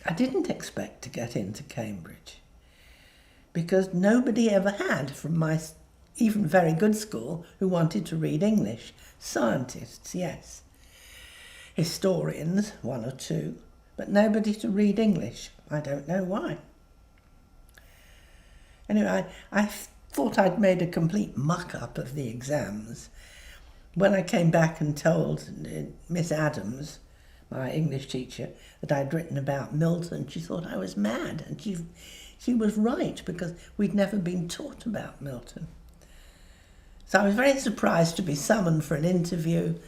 I didn't expect to get into Cambridge because nobody ever had from my even very good school who wanted to read English. Scientists, yes. Historians, one or two, but nobody to read English. I don't know why. Anyway, I thought I'd made a complete muck-up of the exams. When I came back and told Miss Adams, my English teacher, that I'd written about Milton, she thought I was mad. And she was right, because we'd never been taught about Milton. So I was very surprised to be summoned for an interview,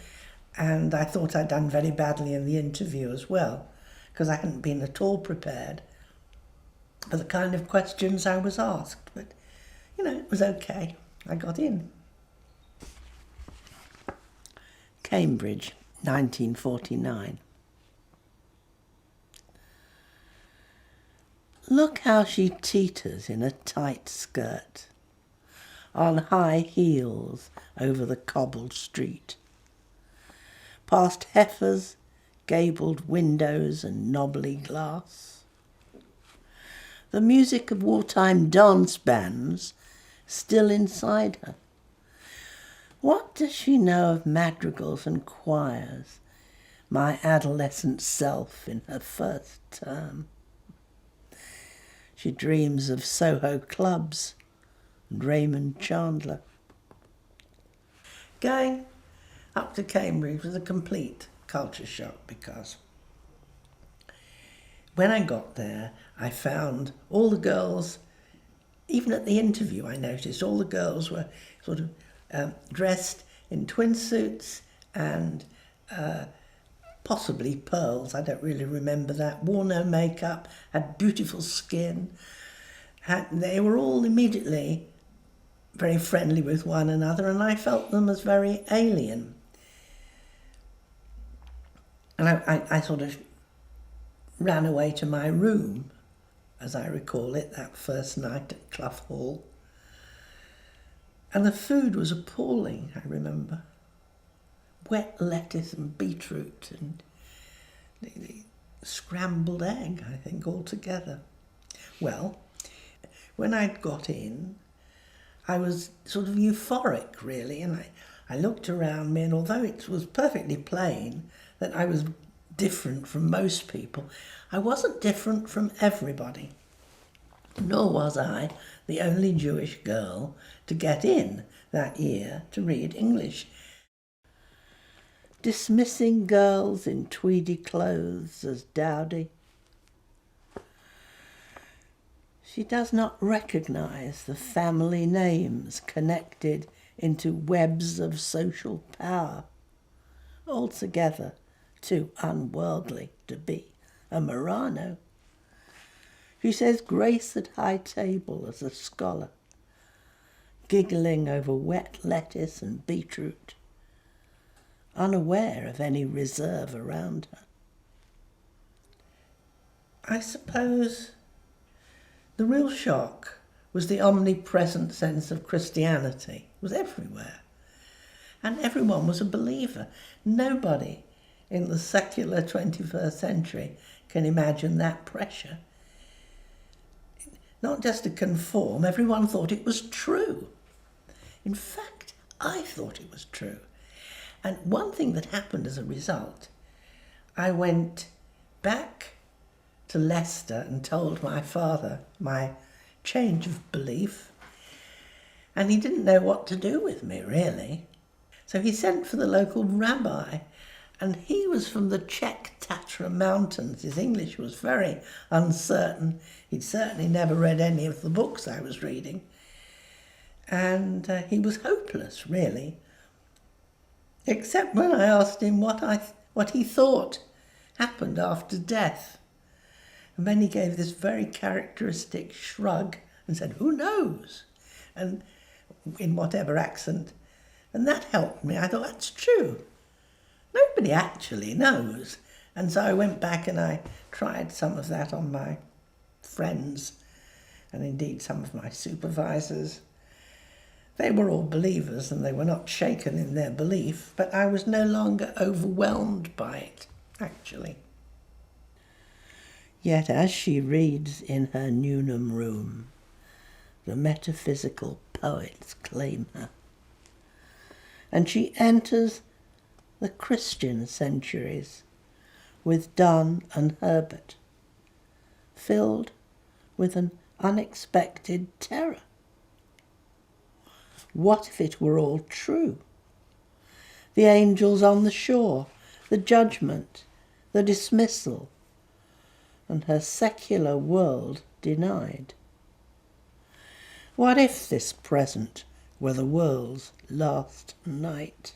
and I thought I'd done very badly in the interview as well, because I hadn't been at all prepared for the kind of questions I was asked. But, it was okay. I got in. Cambridge, 1949. Look how she teeters in a tight skirt, on high heels over the cobbled street, past heifers, gabled windows and knobbly glass. The music of wartime dance bands still inside her. What does she know of madrigals and choirs, my adolescent self in her first term? She dreams of Soho clubs and Raymond Chandler. Going up to Cambridge was a complete culture shock, because when I got there, I found all the girls, even at the interview I noticed, all the girls were sort of dressed in twin suits and possibly pearls, I don't really remember that, wore no makeup, had beautiful skin. They were all immediately very friendly with one another, and I felt them as very alien. And I sort of ran away to my room, as I recall it, that first night at Clough Hall. And the food was appalling, I remember. Wet lettuce and beetroot and the scrambled egg, I think, all together. Well, when I'd got in, I was sort of euphoric, really, and I looked around me, and although it was perfectly plain that I was different from most people, I wasn't different from everybody. Nor was I the only Jewish girl to get in that year to read English. Dismissing girls in tweedy clothes as dowdy. She does not recognise the family names connected into webs of social power, altogether too unworldly to be a Marano. She says grace at high table as a scholar, giggling over wet lettuce and beetroot, unaware of any reserve around her. I suppose the real shock was the omnipresent sense of Christianity. It was everywhere. And everyone was a believer. Nobody in the secular 21st century can imagine that pressure. Not just to conform, everyone thought it was true. In fact, I thought it was true. And one thing that happened as a result, I went back to Leicester and told my father my change of belief, and he didn't know what to do with me, really. So he sent for the local rabbi, and he was from the Czech Tatra Mountains. His English was very uncertain. He'd certainly never read any of the books I was reading. And he was hopeless, really, except when I asked him what he thought happened after death. And then he gave this very characteristic shrug and said, "Who knows?" And in whatever accent. And that helped me. I thought, that's true. Nobody actually knows. And so I went back and I tried some of that on my friends and indeed some of my supervisors. They were all believers and they were not shaken in their belief, but I was no longer overwhelmed by it, actually. Yet as she reads in her Newnham room, the metaphysical poets claim her, and she enters the Christian centuries with Donne and Herbert, filled with an unexpected terror. What if it were all true? The angels on the shore, the judgment, the dismissal, and her secular world denied. What if this present were the world's last night?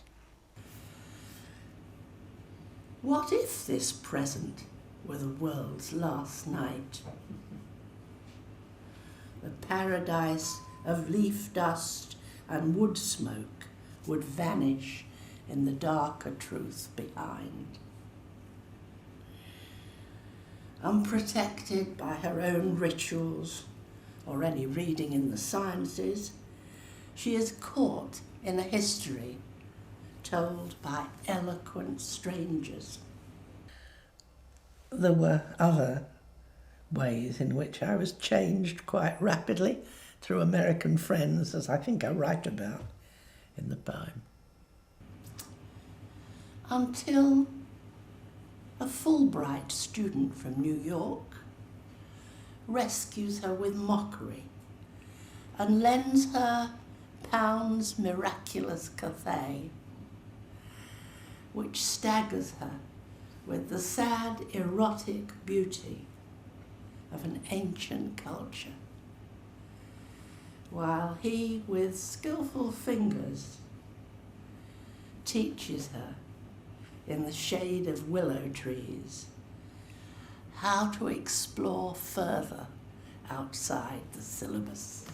What if this present were the world's last night? The paradise of leaf dust and wood smoke would vanish in the darker truth behind. Unprotected by her own rituals or any reading in the sciences, she is caught in a history told by eloquent strangers. There were other ways in which I was changed quite rapidly through American friends, as I think I write about in the poem. Until a Fulbright student from New York rescues her with mockery and lends her Pound's miraculous Cathay, which staggers her with the sad erotic beauty of an ancient culture, while he, with skillful fingers, teaches her in the shade of willow trees how to explore further outside the syllabus.